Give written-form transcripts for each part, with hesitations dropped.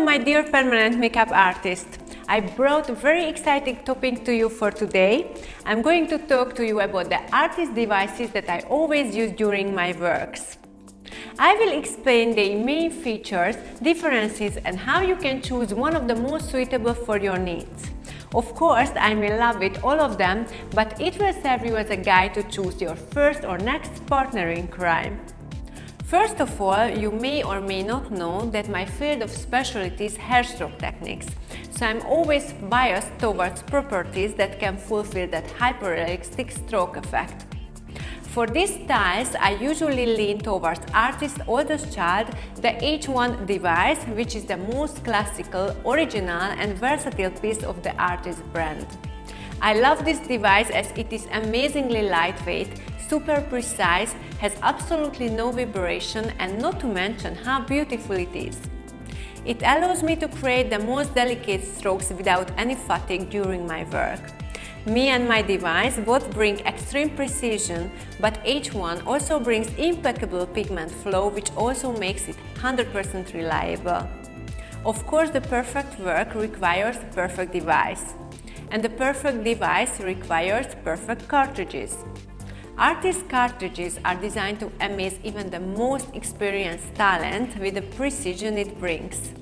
my dear permanent makeup artist. I brought a very exciting topic to you for today. I'm going to talk to you about the artist devices that I always use during my works. I will explain the main features, differences and how you can choose one of the most suitable for your needs. Of course, I'm in love with all of them, but it will serve you as a guide to choose your first or next partner in crime. First of all, you may or may not know that my field of specialty is hair stroke techniques, so I'm always biased towards properties that can fulfill that hyperrealistic stroke effect. For these styles, I usually lean towards artist's oldest child, the H1 device, which is the most classical, original and versatile piece of the artist brand. I love this device as it is amazingly lightweight, super precise, has absolutely no vibration and not to mention how beautiful it is. It allows me to create the most delicate strokes without any fatigue during my work. Me and my device both bring extreme precision, but H1 also brings impeccable pigment flow, which also makes it 100% reliable. Of course, the perfect work requires a perfect device. And the perfect device requires perfect cartridges. Artist cartridges are designed to amaze even the most experienced talent with the precision it brings.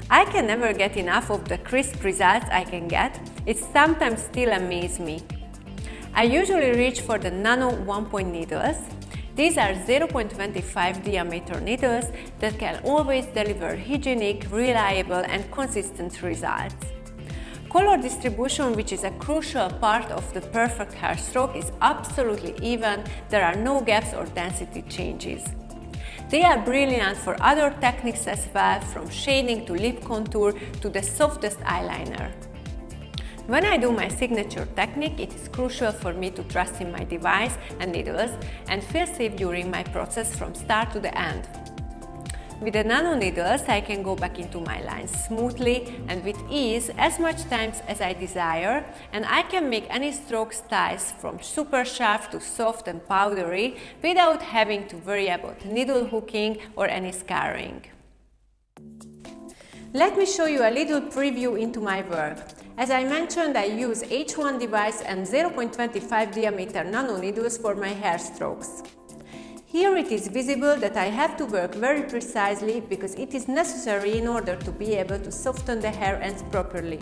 I can never get enough of the crisp results I can get. It sometimes still amazes me. I usually reach for the nano 1-point needles. These are 0.25 diameter needles that can always deliver hygienic, reliable and consistent results. Color distribution, which is a crucial part of the perfect hair stroke, is absolutely even. There are no gaps or density changes. They are brilliant for other techniques as well, from shading to lip contour to the softest eyeliner. When I do my signature technique, it is crucial for me to trust in my device and needles and feel safe during my process from start to the end. With the nano needles, I can go back into my lines smoothly and with ease as much times as I desire, and I can make any stroke styles from super sharp to soft and powdery without having to worry about needle hooking or any scarring. Let me show you a little preview into my work. As I mentioned, I use H1 device and 0.25 diameter nano needles for my hair strokes. Here it is visible that I have to work very precisely because it is necessary in order to be able to soften the hair ends properly.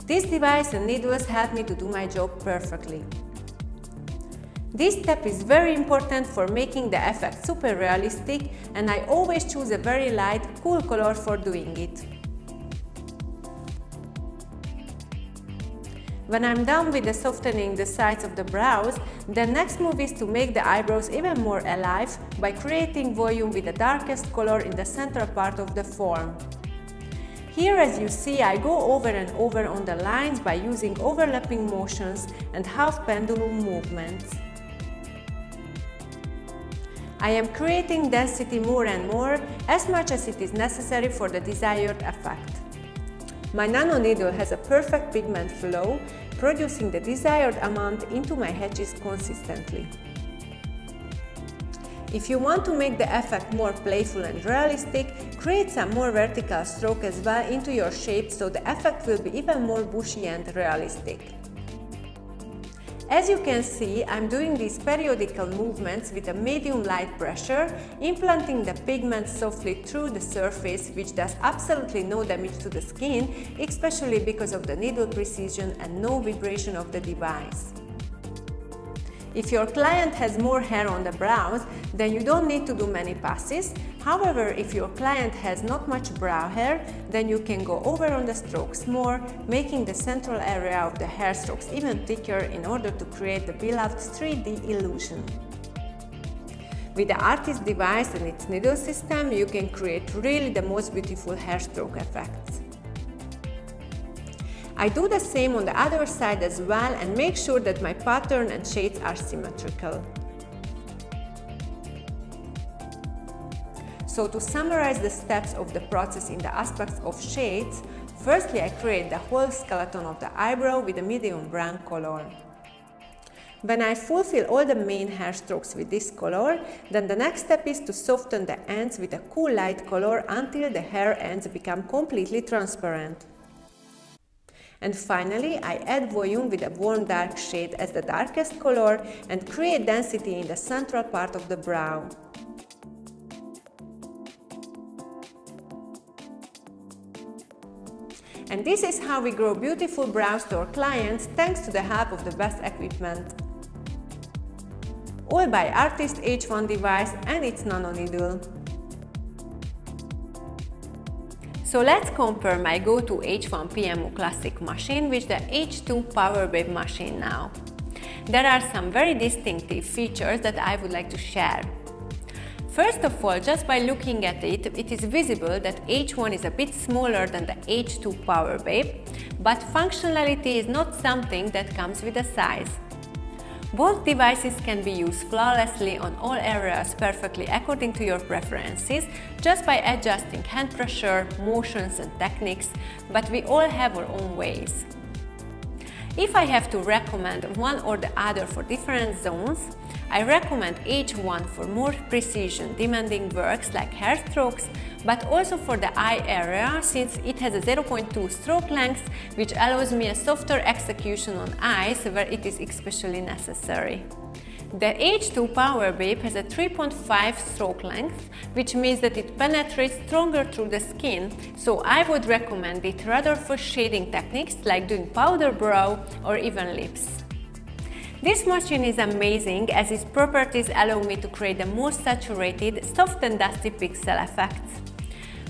This device and needles help me to do my job perfectly. This step is very important for making the effect super realistic, and I always choose a very light, cool color for doing it. When I'm done with the softening the sides of the brows, the next move is to make the eyebrows even more alive by creating volume with the darkest color in the central part of the form. Here, as you see, I go over and over on the lines by using overlapping motions and half pendulum movements. I am creating density more and more, as much as it is necessary for the desired effect. My nano needle has a perfect pigment flow, producing the desired amount into my hedges consistently. If you want to make the effect more playful and realistic, create some more vertical stroke as well into your shape so the effect will be even more bushy and realistic. As you can see, I'm doing these periodical movements with a medium light pressure, implanting the pigment softly through the surface, which does absolutely no damage to the skin, especially because of the needle precision and no vibration of the device. If your client has more hair on the brows, then you don't need to do many passes. However, if your client has not much brow hair, then you can go over on the strokes more, making the central area of the hair strokes even thicker in order to create the beloved 3D illusion. With the artist device and its needle system, you can create really the most beautiful hair stroke effects. I do the same on the other side as well and make sure that my pattern and shades are symmetrical. So to summarize the steps of the process in the aspects of shades, firstly I create the whole skeleton of the eyebrow with a medium brown color. When I fulfill all the main hair strokes with this color, then the next step is to soften the ends with a cool light color until the hair ends become completely transparent. And finally, I add volume with a warm dark shade as the darkest color and create density in the central part of the brow. And this is how we grow beautiful brows to our clients thanks to the help of the best equipment. All by Artyst H1 device and its nano needle. So let's compare my go-to H1 PMU classic machine with the H2 Power Babe machine now. There are some very distinctive features that I would like to share. First of all, just by looking at it, it is visible that H1 is a bit smaller than the H2 Power Babe, but functionality is not something that comes with a size. Both devices can be used flawlessly on all areas perfectly according to your preferences, just by adjusting hand pressure, motions and techniques, but we all have our own ways. If I have to recommend one or the other for different zones, I recommend H1 for more precision demanding works like hair strokes, but also for the eye area since it has a 0.2 stroke length, which allows me a softer execution on eyes where it is especially necessary. The H2 Power Babe has a 3.5 stroke length, which means that it penetrates stronger through the skin, so I would recommend it rather for shading techniques like doing powder brow or even lips. This machine is amazing as its properties allow me to create the most saturated, soft and dusty pixel effects.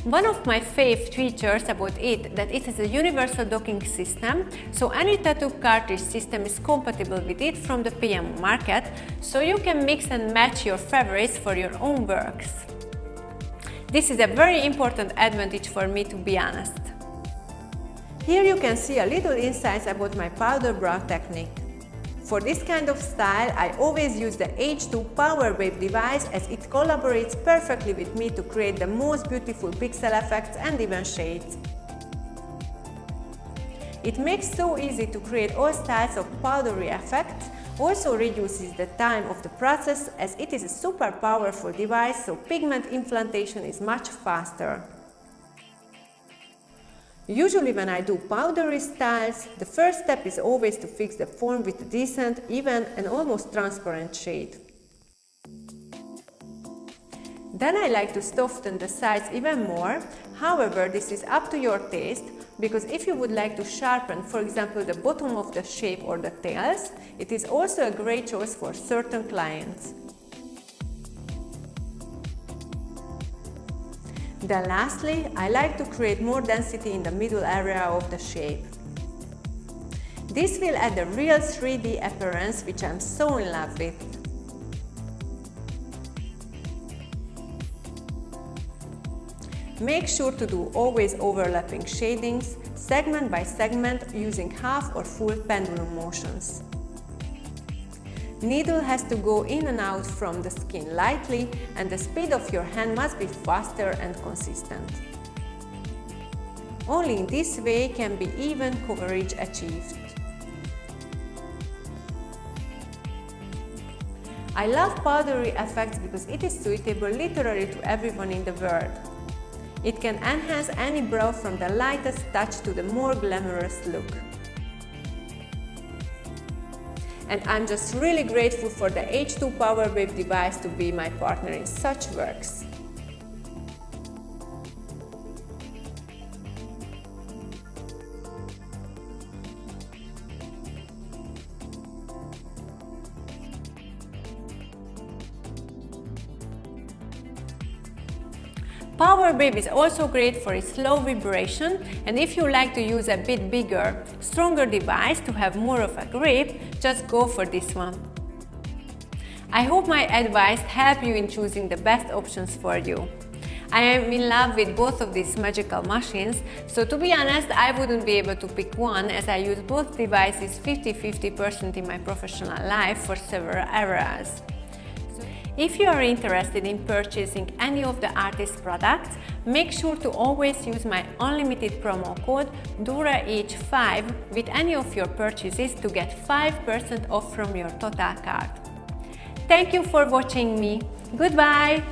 One of my favorite features about it that it has a universal docking system, so any tattoo cartridge system is compatible with it from the PMU market, so you can mix and match your favorites for your own works. This is a very important advantage for me, to be honest. Here you can see a little insights about my powder brow technique. For this kind of style, I always use the H2 Power Babe device as it collaborates perfectly with me to create the most beautiful pixel effects and even shades. It makes so easy to create all styles of powdery effects, also reduces the time of the process as it is a super powerful device, so pigment implantation is much faster. Usually when I do powdery styles, the first step is always to fix the form with a decent, even and almost transparent shade. Then I like to soften the sides even more, however this is up to your taste, because if you would like to sharpen, for example, the bottom of the shape or the tails, it is also a great choice for certain clients. Then lastly, I like to create more density in the middle area of the shape. This will add a real 3D appearance, which I'm so in love with. Make sure to do always overlapping shadings, segment by segment, using half or full pendulum motions. Needle has to go in and out from the skin lightly, and the speed of your hand must be faster and consistent. Only in this way can be even coverage achieved. I love powdery effects because it is suitable literally to everyone in the world. It can enhance any brow from the lightest touch to the more glamorous look. And I'm just really grateful for the H2 Power Babe device to be my partner in such works. Power Babe is also great for its low vibration, and if you like to use a bit bigger, stronger device to have more of a grip, just go for this one. I hope my advice helped you in choosing the best options for you. I am in love with both of these magical machines, so to be honest, I wouldn't be able to pick one as I use both devices 50-50% in my professional life for several areas. If you are interested in purchasing any of the artyst products, make sure to always use my unlimited promo code DORAH5 with any of your purchases to get 5% off from your total cart. Thank you for watching me. Goodbye!